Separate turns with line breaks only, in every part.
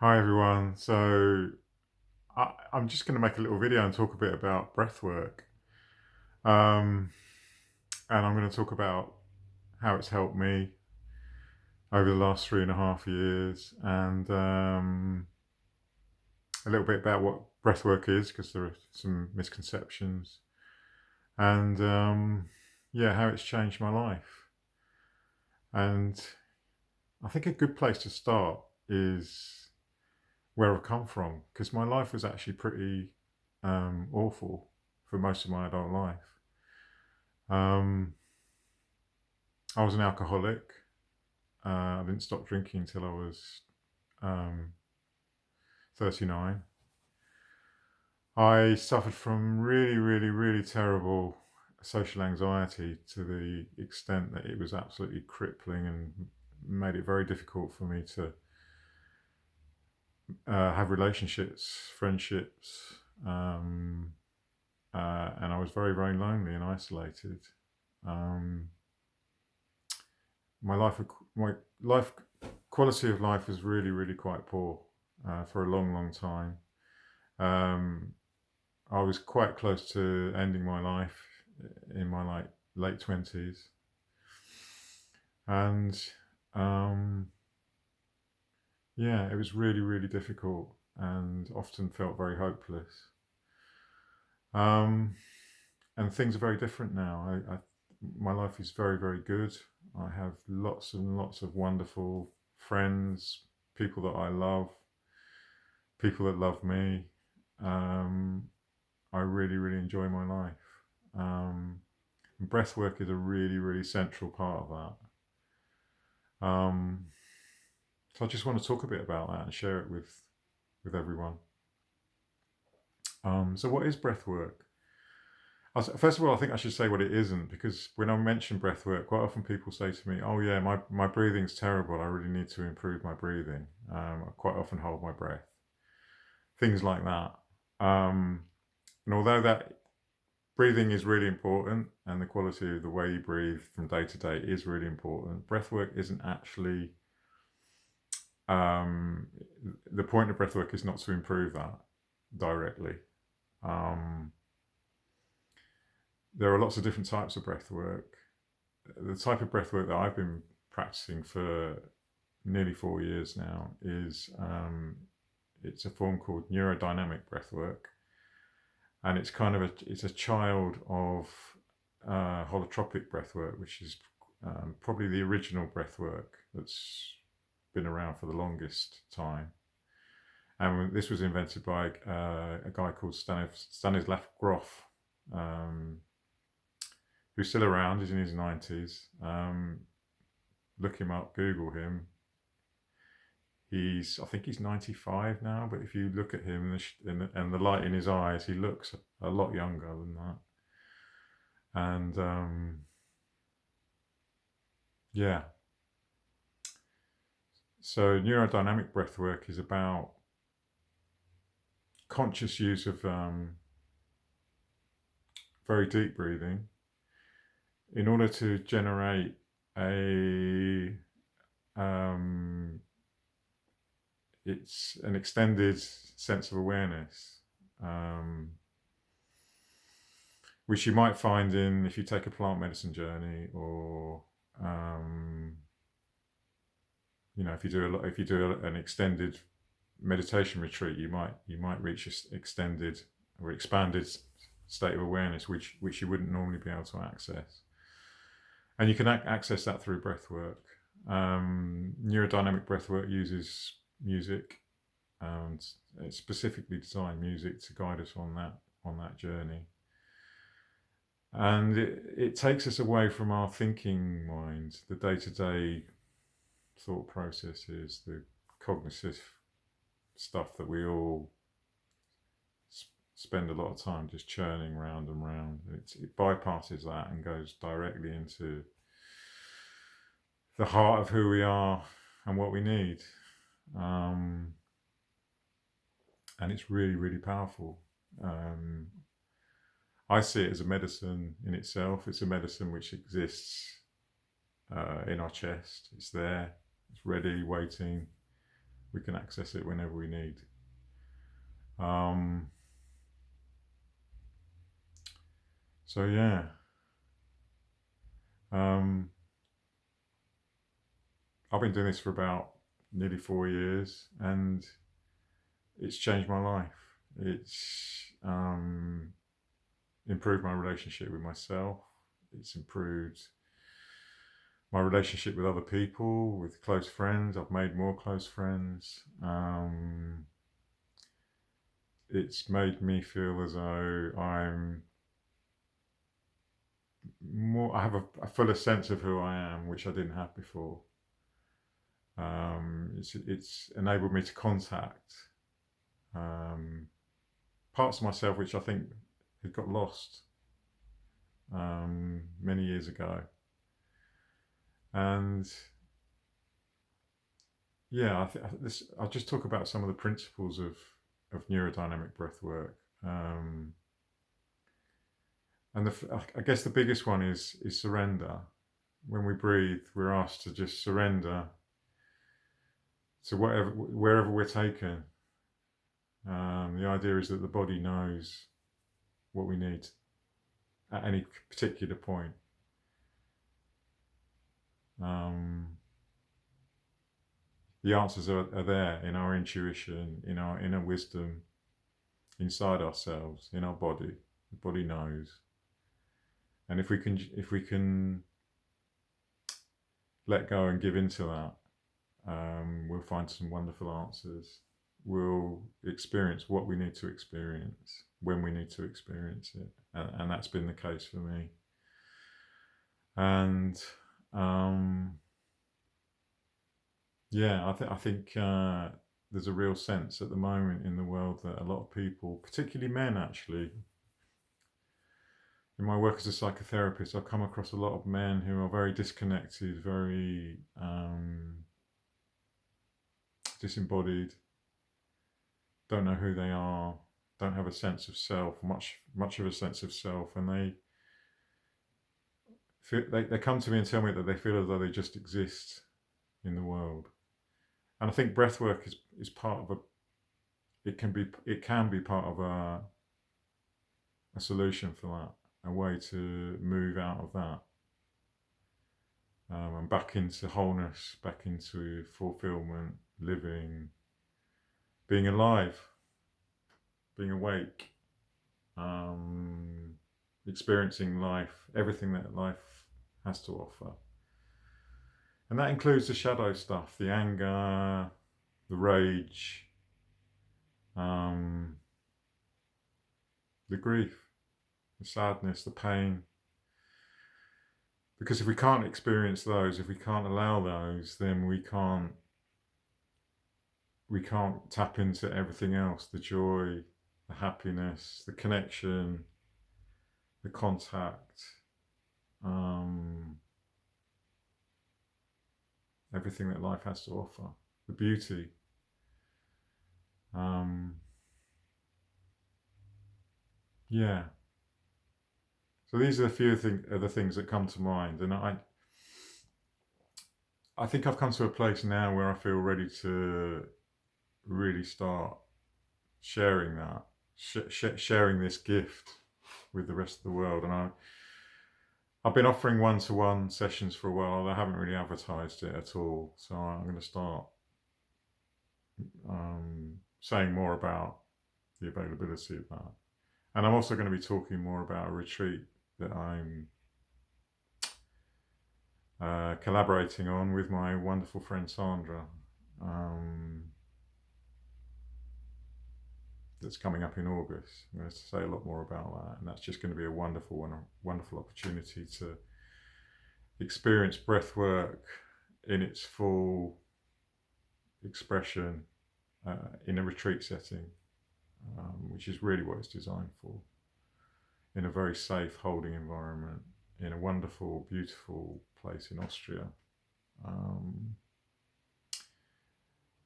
Hi everyone. I'm just going to make a little video and talk a bit about breath work. Um, and I'm going to talk about how it's helped me over the last 3.5 years and a little bit about what breath work is because there are some misconceptions and yeah, how it's changed my life. And I think a good place to start is where I've come from because my life was actually pretty awful for most of my adult life. Um, I was an alcoholic. I didn't stop drinking until I was um, 39. I suffered from really, really, really terrible social anxiety to the extent that it was absolutely crippling and made it very difficult for me to have relationships, friendships, and I was very, very lonely and isolated. Um, my life, my life quality of life was really, really quite poor for a long, long time. Um, I was quite close to ending my life in my late 20s, and um, yeah, it was really, really difficult and often felt very hopeless. Um, and things are very different now. My life is very, very good. I have lots and lots of wonderful friends, people that I love, people that love me. Um, I really, really enjoy my life. Breath work is a really, really central part of that. So I just want to talk a bit about that and share it with everyone. So what is breath work? First of all, I think I should say what it isn't, because when I mention breath work, quite often people say to me, "Oh yeah, my breathing's terrible. I really need to improve my breathing." I quite often hold my breath, things like that. Um, and although that breathing is really important, and the quality of the way you breathe from day to day is really important, breath work isn't actually. Um, the point of breath work is not to improve that directly. Um, there are lots of different types of breath work. The type of breath work that I've been practicing for nearly 4 years now is it's a form called neurodynamic breathwork, and it's kind of it's a child of holotropic breathwork, which is probably the original breathwork that's been around for the longest time. And this was invented by a guy called Stanislav Grof, um, who's still around. He's in his 90s. Look him up, Google him. I think he's 95 now, but if you look at him and the light in his eyes, he looks a lot younger than that. And yeah, so neurodynamic breathwork is about conscious use of very deep breathing in order to generate a it's an extended sense of awareness, um, which you might find in if you take a plant medicine journey, or um, if you do an extended meditation retreat, you might reach an extended or expanded state of awareness, which you wouldn't normally be able to access, and you can access that through breath work. Neurodynamic breath work uses music, and it's specifically designed music to guide us on that journey. And it takes us away from our thinking mind, the day-to-day thought processes, the cognitive stuff that we all spend a lot of time just churning round and round. It bypasses that and goes directly into the heart of who we are and what we need. And it's really, really powerful. I see it as a medicine in itself. It's a medicine which exists in our chest. It's there. It's ready, waiting. We can access it whenever we need. So yeah, I've been doing this for about nearly 4 years, and it's changed my life. It's improved my relationship with myself. It's improved my relationship with other people, with close friends. I've made more close friends. It's made me feel as though I have a fuller sense of who I am, which I didn't have before. It's enabled me to contact parts of myself which I think had got lost many years ago. And yeah, I'll just talk about some of the principles of neurodynamic breathwork. And I guess the biggest one is surrender. When we breathe, we're asked to just surrender to wherever we're taken. The idea is that the body knows what we need at any particular point. The answers are there in our intuition, in our inner wisdom, inside ourselves, in our body. The body knows. And if we can let go and give into that, we'll find some wonderful answers. We'll experience what we need to experience when we need to experience it, and that's been the case for me. And yeah, I think there's a real sense at the moment in the world that a lot of people, particularly men actually, in my work as a psychotherapist, I've come across a lot of men who are very disconnected, very disembodied, don't know who they are, don't have a sense of self, much of a sense of self, and they come to me and tell me that they feel as though they just exist in the world. And I think breathwork is part of it can be part of a solution for that, a way to move out of that, and back into wholeness, back into fulfillment, living, being alive, being awake, experiencing life, everything that life has to offer. And that includes the shadow stuff, the anger, the rage, the grief, the sadness, the pain. Because if we can't experience those, if we can't allow those, then we can't tap into everything else, the joy, the happiness, the connection, the contact, everything that life has to offer, the beauty. Yeah. So these are a few of the things that come to mind, and I think I've come to a place now where I feel ready to really start sharing that, sharing this gift with the rest of the world. And I've been offering one-to-one sessions for a while. I haven't really advertised it at all, so I'm going to start saying more about the availability of that. And I'm also going to be talking more about a retreat that I'm collaborating on with my wonderful friend Sandra. That's coming up in August. I'm going to say a lot more about that, and that's just going to be a wonderful opportunity to experience breathwork in its full expression in a retreat setting, which is really what it's designed for, in a very safe holding environment, in a wonderful, beautiful place in Austria.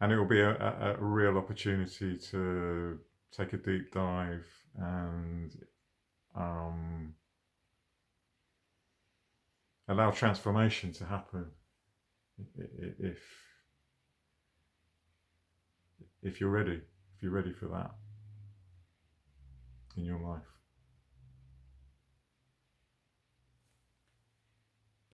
And it will be a real opportunity to take a deep dive and allow transformation to happen. If if you're ready for that in your life.